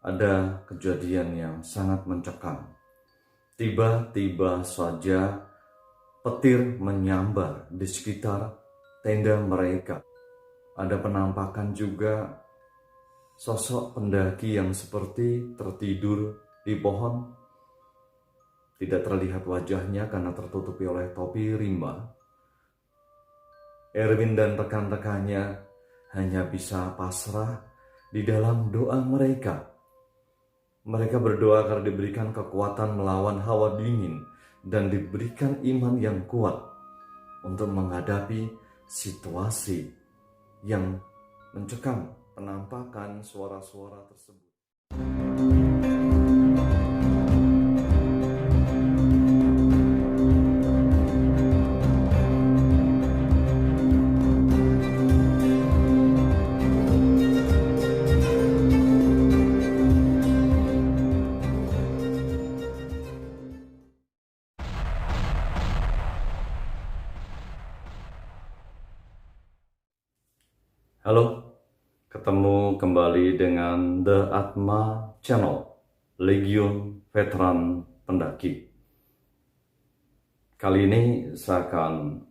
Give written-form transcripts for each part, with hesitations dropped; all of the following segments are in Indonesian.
ada kejadian yang sangat mencekam. Tiba-tiba saja petir menyambar di sekitar tenda mereka. Ada penampakan juga sosok pendaki yang seperti tertidur di pohon. Tidak terlihat wajahnya karena tertutupi oleh topi rimba. Erwin dan rekan-rekannya hanya bisa pasrah di dalam doa mereka. Mereka berdoa agar diberikan kekuatan melawan hawa dingin dan diberikan iman yang kuat untuk menghadapi situasi yang mencekam. Penampakan suara-suara tersebut. Halo, ketemu kembali dengan The Atma Channel, Legion Veteran Pendaki. Kali ini saya akan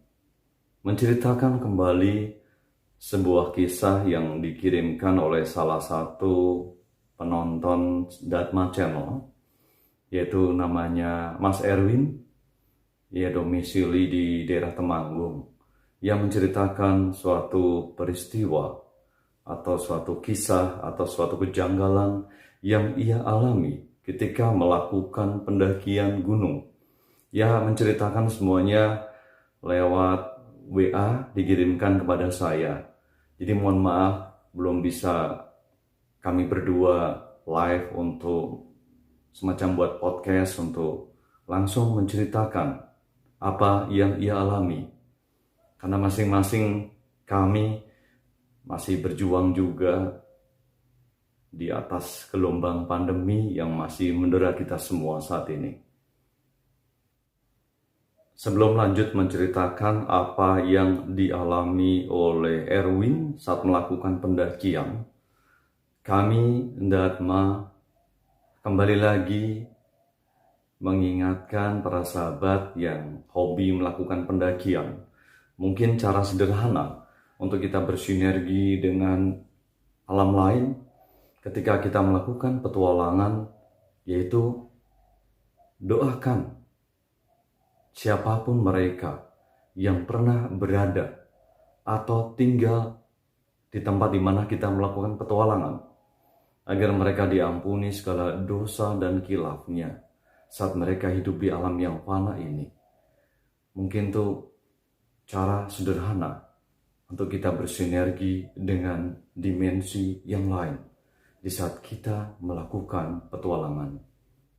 menceritakan kembali sebuah kisah yang dikirimkan oleh salah satu penonton The Atma Channel, yaitu namanya Mas Erwin. Ia domisili di daerah Temanggung, yang menceritakan suatu peristiwa atau suatu kisah atau suatu kejanggalan yang ia alami ketika melakukan pendakian gunung. Ia menceritakan semuanya lewat WA dikirimkan kepada saya. Jadi mohon maaf belum bisa kami berdua live untuk semacam buat podcast untuk langsung menceritakan apa yang ia alami. Karena masing-masing kami masih berjuang juga di atas gelombang pandemi yang masih mendera kita semua saat ini. Sebelum lanjut menceritakan apa yang dialami oleh Erwin saat melakukan pendakian, kami Ndatma kembali lagi mengingatkan para sahabat yang hobi melakukan pendakian. Mungkin cara sederhana untuk kita bersinergi dengan alam lain ketika kita melakukan petualangan, yaitu doakan siapapun mereka yang pernah berada atau tinggal di tempat di mana kita melakukan petualangan, agar mereka diampuni segala dosa dan khilafnya saat mereka hidup di alam yang fana ini. Mungkin tuh cara sederhana untuk kita bersinergi dengan dimensi yang lain di saat kita melakukan petualangan.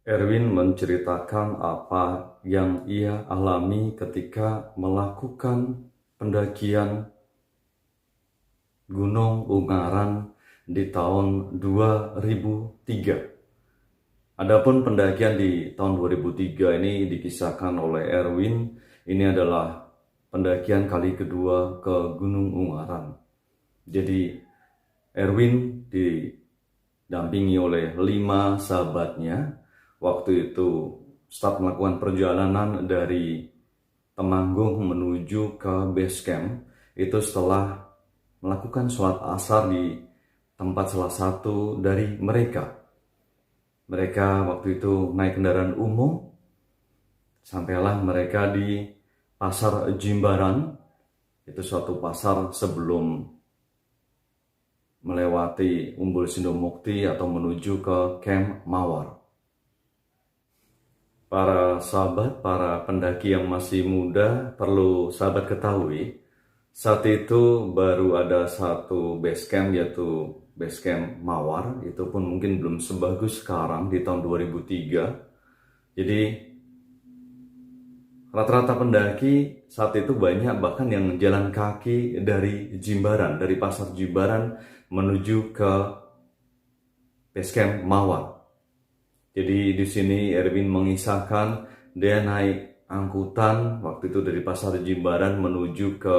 Erwin menceritakan apa yang ia alami ketika melakukan pendakian Gunung Ungaran di tahun 2003. Adapun pendakian di tahun 2003 ini dikisahkan oleh Erwin, ini adalah pendakian kali kedua ke Gunung Ungaran. Jadi Erwin didampingi oleh 5 sahabatnya. Waktu itu start melakukan perjalanan dari Temanggung menuju ke base camp. Itu setelah melakukan sholat asar di tempat salah satu dari mereka. Mereka waktu itu naik kendaraan umum. Sampailah mereka di Pasar Jimbaran, itu suatu pasar sebelum melewati Umbul Sindomukti atau menuju ke Camp Mawar. Para sahabat, para pendaki yang masih muda, perlu sahabat ketahui, saat itu baru ada satu base camp, yaitu base camp Mawar. Itu pun mungkin belum sebagus sekarang di tahun 2003. Jadi rata-rata pendaki saat itu banyak bahkan yang jalan kaki dari Jimbaran, dari Pasar Jimbaran menuju ke base camp Mawar. Jadi di sini Erwin mengisahkan dia naik angkutan waktu itu dari Pasar Jimbaran menuju ke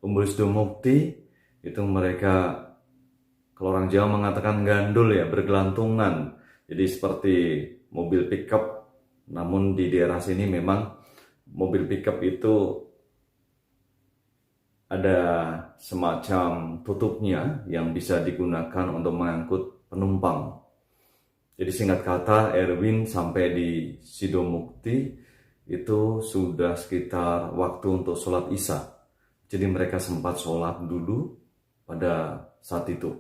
Umbul Sindomukti. Itu mereka Kalau orang Jawa mengatakan gandul ya, bergelantungan. Jadi seperti mobil pickup, namun di daerah sini memang mobil pickup itu ada semacam tutupnya yang bisa digunakan untuk mengangkut penumpang. Jadi singkat kata, Erwin sampai di Sidomukti itu sudah sekitar waktu untuk sholat Isya. Jadi mereka sempat sholat dulu pada saat itu.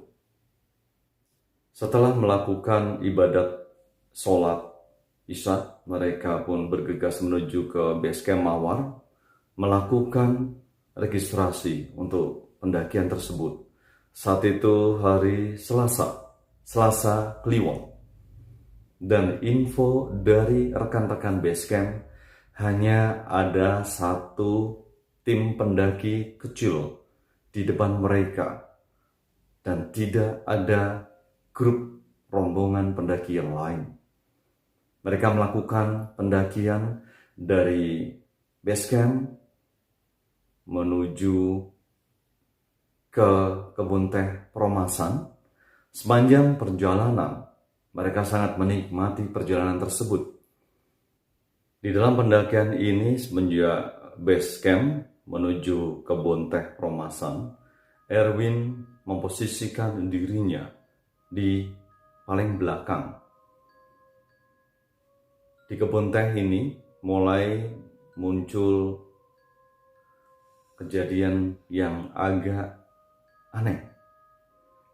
Setelah melakukan ibadat sholat Isya, mereka pun bergegas menuju ke base camp Mawar, melakukan registrasi untuk pendakian tersebut. Saat itu hari Selasa Kliwon. Dan info dari rekan-rekan base camp, hanya ada satu tim pendaki kecil di depan mereka dan tidak ada grup rombongan pendaki yang lain. Mereka melakukan pendakian dari base camp menuju ke kebun teh Peromasan. Sepanjang perjalanan mereka sangat menikmati perjalanan tersebut. Di dalam pendakian ini semenjak base camp menuju kebun teh Peromasan, Erwin memposisikan dirinya di paling belakang. Di kebun teh ini mulai muncul kejadian yang agak aneh.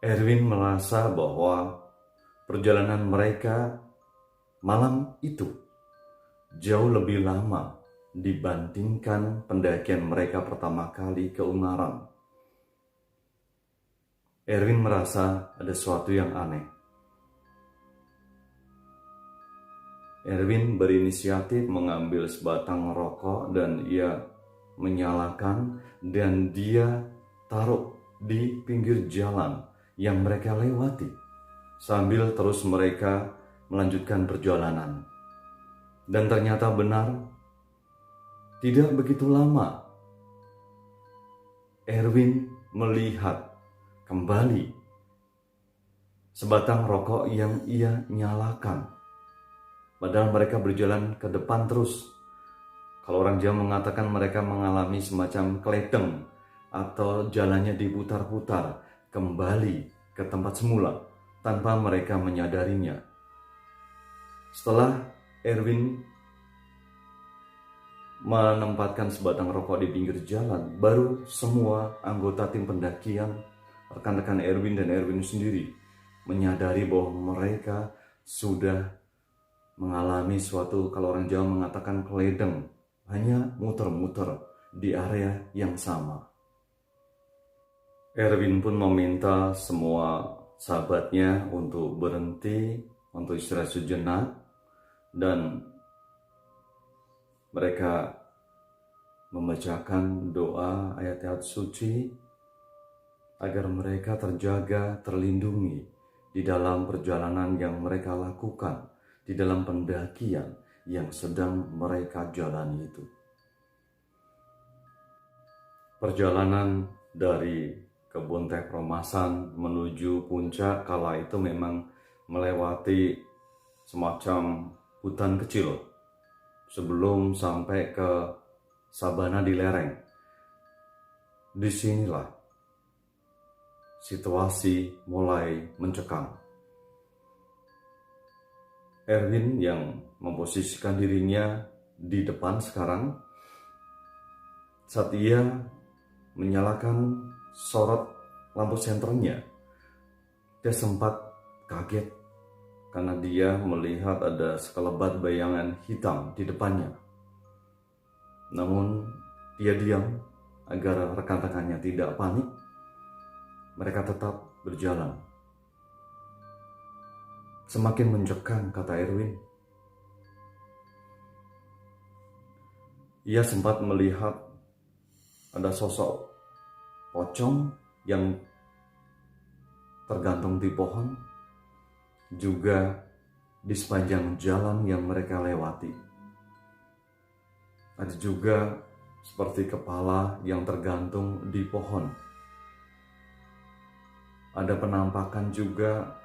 Erwin merasa bahwa perjalanan mereka malam itu jauh lebih lama dibandingkan pendakian mereka pertama kali ke Ungaran. Erwin merasa ada sesuatu yang aneh. Erwin berinisiatif mengambil sebatang rokok dan ia menyalakan dan dia taruh di pinggir jalan yang mereka lewati. Sambil terus mereka melanjutkan perjalanan. Dan ternyata benar, tidak begitu lama, Erwin melihat kembali sebatang rokok yang ia nyalakan. Padahal mereka berjalan ke depan terus. Kalau orang Jawa mengatakan mereka mengalami semacam keledeng atau jalannya diputar-putar kembali ke tempat semula tanpa mereka menyadarinya. Setelah Erwin menempatkan sebatang rokok di pinggir jalan, baru semua anggota tim pendakian, rekan-rekan Erwin dan Erwin sendiri, menyadari bahwa mereka sudah mengalami suatu, kalau orang Jawa mengatakan keledeng, hanya muter-muter di area yang sama. Erwin pun meminta semua sahabatnya untuk berhenti, untuk istirahat sejenak, dan mereka membacakan doa ayat-ayat suci agar mereka terjaga, terlindungi di dalam perjalanan yang mereka lakukan, di dalam pendakian yang sedang mereka jalani itu. Perjalanan dari kebun teh Peromasan menuju puncak kala itu memang melewati semacam hutan kecil sebelum sampai ke sabana di lereng. Disinilah situasi mulai mencekam. Erwin yang memposisikan dirinya di depan sekarang, saat ia menyalakan sorot lampu senternya, dia sempat kaget karena dia melihat ada sekelebat bayangan hitam di depannya. Namun dia diam agar rekan-rekannya tidak panik. Mereka tetap berjalan. Semakin mencekam, kata Erwin. Ia sempat melihat ada sosok pocong yang tergantung di pohon, juga di sepanjang jalan yang mereka lewati. Ada juga seperti kepala yang tergantung di pohon. Ada penampakan juga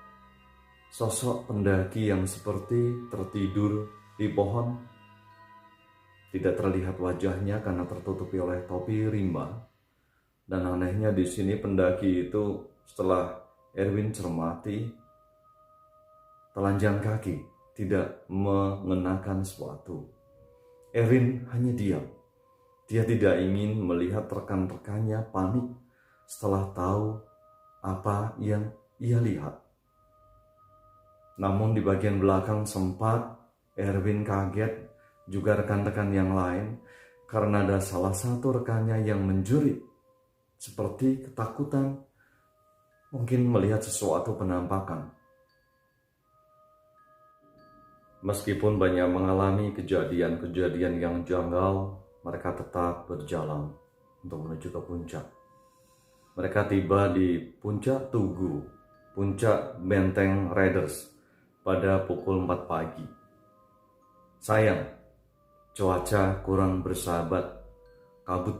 sosok pendaki yang seperti tertidur di pohon. Tidak terlihat wajahnya karena tertutupi oleh topi rimba. Dan anehnya di sini pendaki itu setelah Erwin cermati, telanjang kaki, tidak mengenakan sesuatu. Erwin hanya diam. Dia tidak ingin melihat rekan-rekannya panik setelah tahu apa yang ia lihat. Namun di bagian belakang sempat Erwin kaget, juga rekan-rekan yang lain, karena ada salah satu rekannya yang menjerit seperti ketakutan, mungkin melihat sesuatu penampakan. Meskipun banyak mengalami kejadian-kejadian yang janggal, mereka tetap berjalan untuk menuju ke puncak. Mereka tiba di puncak Tugu, puncak Benteng Raiders, pada pukul 4 pagi. Sayang, cuaca kurang bersahabat, kabut.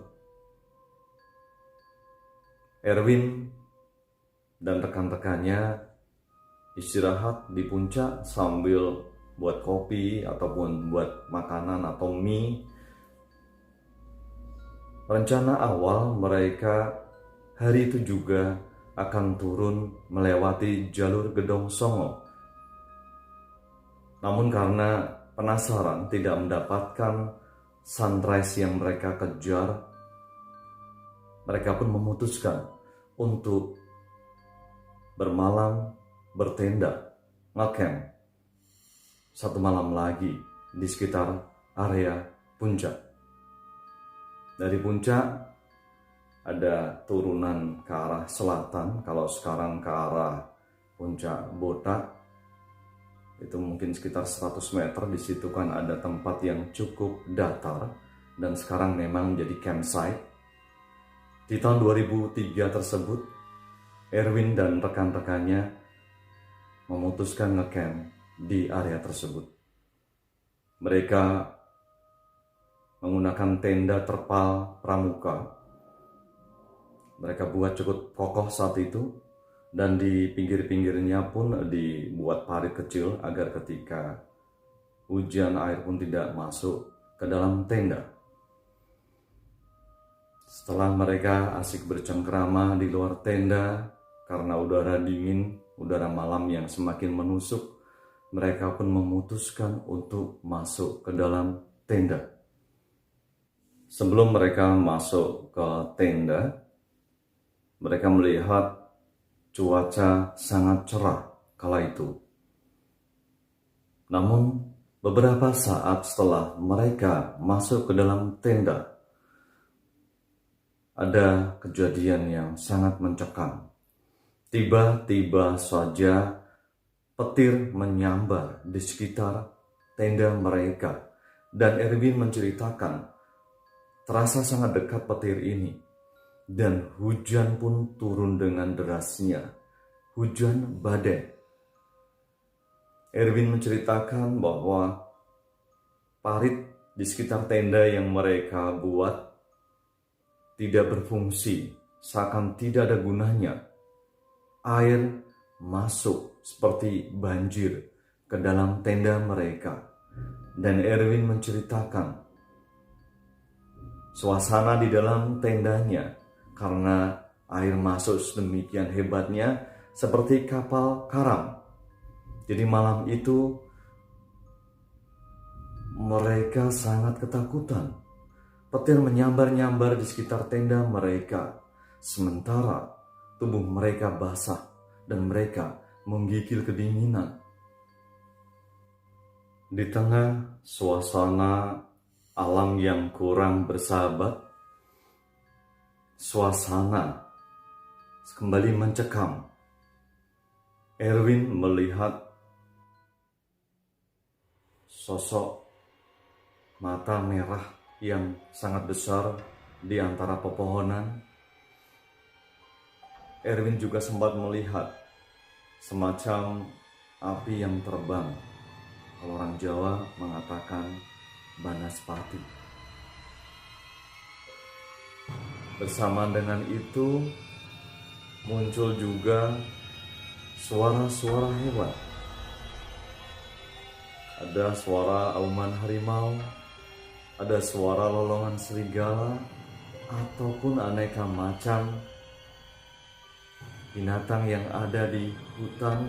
Erwin dan rekan-rekannya istirahat di puncak sambil buat kopi ataupun buat makanan atau mie. Rencana awal mereka hari itu juga akan turun melewati jalur Gedong Songo. Namun karena penasaran tidak mendapatkan sunrise yang mereka kejar, mereka pun memutuskan untuk bermalam, bertenda, ngecamp satu malam lagi di sekitar area puncak. Dari puncak ada turunan ke arah selatan. Kalau sekarang ke arah puncak Botak itu mungkin sekitar 100 meter. Di situ kan ada tempat yang cukup datar dan sekarang memang menjadi campsite. Di tahun 2003 tersebut, Erwin dan rekan-rekannya memutuskan ngecamp di area tersebut. Mereka menggunakan tenda terpal pramuka. Mereka buat cukup kokoh saat itu, dan di pinggir-pinggirnya pun dibuat parit kecil agar ketika hujan air pun tidak masuk ke dalam tenda. Setelah mereka asik bercengkrama di luar tenda karena udara dingin, udara malam yang semakin menusuk, mereka pun memutuskan untuk masuk ke dalam tenda. Sebelum mereka masuk ke tenda, mereka melihat cuaca sangat cerah kala itu. Namun beberapa saat setelah mereka masuk ke dalam tenda, ada kejadian yang sangat mencekam. Tiba-tiba saja petir menyambar di sekitar tenda mereka, dan Erwin menceritakan terasa sangat dekat petir ini, dan hujan pun turun dengan derasnya, hujan badai. Erwin menceritakan bahwa parit di sekitar tenda yang mereka buat tidak berfungsi, seakan tidak ada gunanya. Air masuk seperti banjir ke dalam tenda mereka. Dan Erwin menceritakan suasana di dalam tendanya, karena air masuk sedemikian hebatnya seperti kapal karam. Jadi malam itu mereka sangat ketakutan. Petir menyambar-nyambar di sekitar tenda mereka, sementara tubuh mereka basah dan mereka menggigil kedinginan. Di tengah suasana alam yang kurang bersahabat, suasana kembali mencekam. Erwin melihat sosok mata merah yang sangat besar di antara pepohonan. Erwin juga sempat melihat semacam api yang terbang. Kalau orang Jawa mengatakan banaspati. Bersama dengan itu, muncul juga suara-suara hewan. Ada suara auman harimau, ada suara lolongan serigala, ataupun aneka macam binatang yang ada di hutan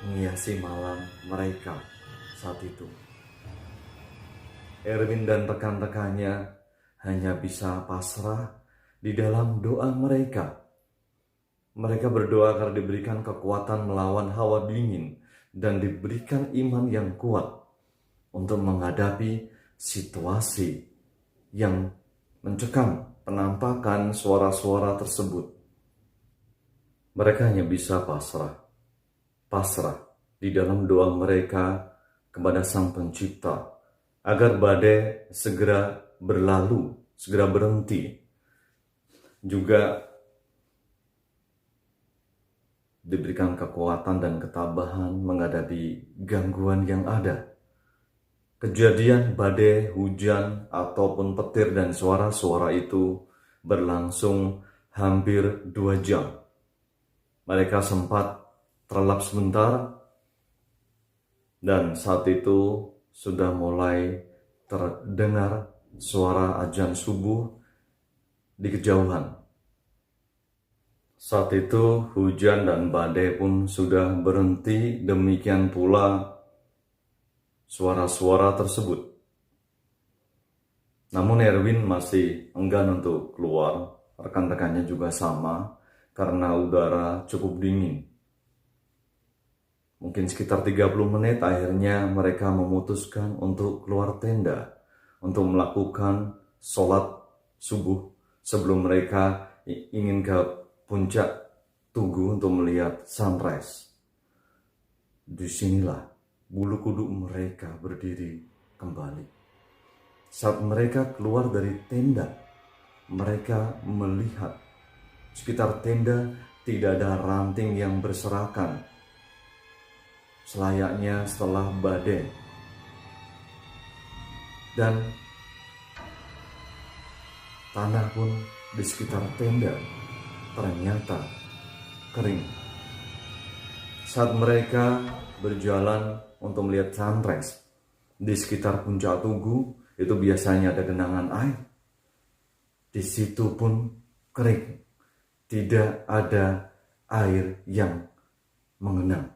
menghiasi malam mereka saat itu. Erwin dan rekan-rekannya hanya bisa pasrah di dalam doa mereka. Mereka berdoa agar diberikan kekuatan melawan hawa dingin dan diberikan iman yang kuat untuk menghadapi situasi yang mencekam penampakan suara-suara tersebut. Mereka hanya bisa pasrah di dalam doa mereka kepada Sang Pencipta agar badai segera berlalu, segera berhenti. Juga diberikan kekuatan dan ketabahan menghadapi gangguan yang ada. Kejadian badai, hujan, ataupun petir dan suara-suara itu berlangsung hampir 2 jam. Mereka sempat terlelap sebentar, dan saat itu sudah mulai terdengar suara azan subuh di kejauhan. Saat itu hujan dan badai pun sudah berhenti, demikian pula suara-suara tersebut. Namun Erwin masih enggan untuk keluar, rekan-rekannya juga sama, karena udara cukup dingin. Mungkin sekitar 30 menit akhirnya mereka memutuskan untuk keluar tenda, untuk melakukan sholat subuh sebelum mereka ingin ke puncak Tugu untuk melihat sunrise. Disinilah bulu kuduk mereka berdiri kembali. Saat mereka keluar dari tenda, mereka melihat sekitar tenda tidak ada ranting yang berserakan, selayaknya setelah badai. Dan tanah pun di sekitar tenda ternyata kering. Saat mereka berjalan untuk melihat sunrise di sekitar puncak Tugu, itu biasanya ada genangan air. Di situ pun kering, tidak ada air yang mengenang.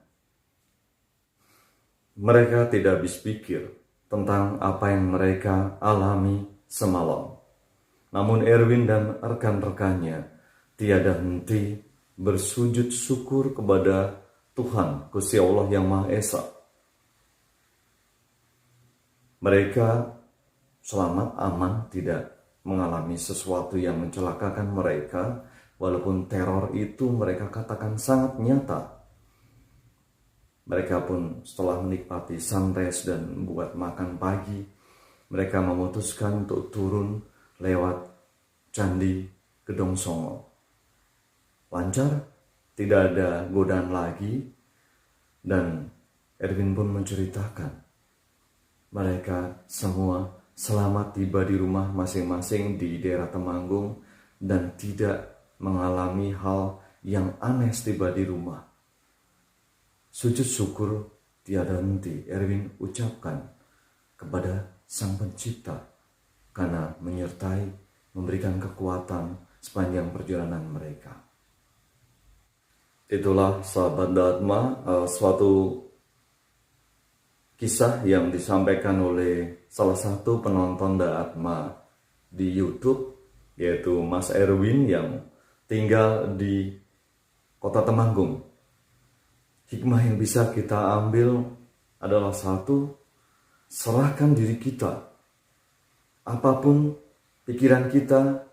Mereka tidak habis pikir tentang apa yang mereka alami semalam. Namun Erwin dan rekan-rekannya tiada henti bersujud syukur kepada Tuhan, Gusti Allah yang Maha Esa. Mereka selamat, aman, tidak mengalami sesuatu yang mencelakakan mereka, walaupun teror itu mereka katakan sangat nyata. Mereka pun setelah menikmati sunrise dan buat makan pagi, mereka memutuskan untuk turun lewat Candi Gedong Songo. Lancar, tidak ada godaan lagi, dan Erwin pun menceritakan mereka semua selamat tiba di rumah masing-masing di daerah Temanggung dan tidak mengalami hal yang aneh tiba di rumah. Sujud syukur tiada henti Erwin ucapkan kepada Sang Pencipta karena menyertai, memberikan kekuatan sepanjang perjalanan mereka. Itulah sahabat Dhatma, suatu kisah yang disampaikan oleh salah satu penonton Dhatma di YouTube, yaitu Mas Erwin yang tinggal di Kota Temanggung. Hikmah yang bisa kita ambil adalah satu, serahkan diri kita, apapun pikiran kita,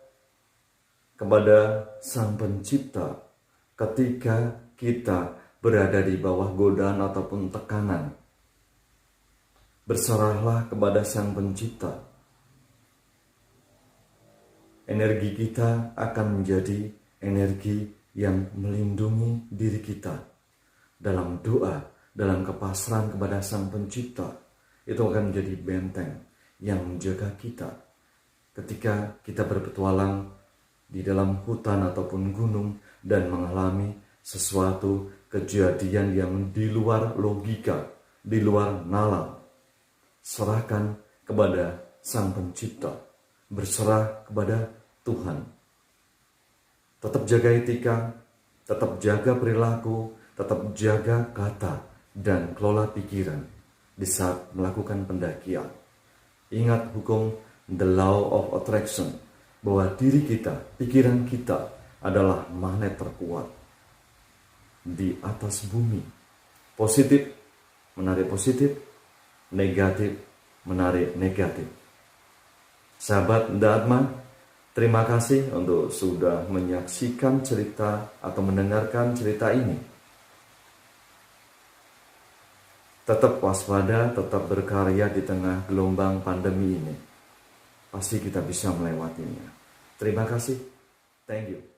kepada Sang Pencipta. Ketika kita berada di bawah godaan ataupun tekanan, berserahlah kepada Sang Pencipta. Energi kita akan menjadi energi yang melindungi diri kita. Dalam doa, dalam kepasrahan kepada Sang Pencipta, itu akan menjadi benteng yang menjaga kita. Ketika kita berpetualang di dalam hutan ataupun gunung, dan mengalami sesuatu kejadian yang di luar logika, di luar nalar. Serahkan kepada Sang Pencipta, berserah kepada Tuhan. Tetap jaga etika, tetap jaga perilaku, tetap jaga kata dan kelola pikiran di saat melakukan pendakian. Ingat hukum the law of attraction, bahwa diri kita, pikiran kita adalah magnet terkuat di atas bumi. Positif menarik positif, negatif menarik negatif. Sahabat Dharma, terima kasih untuk sudah menyaksikan cerita atau mendengarkan cerita ini. Tetap waspada, tetap berkarya di tengah gelombang pandemi ini. Pasti kita bisa melewatinya. Terima kasih. Thank you.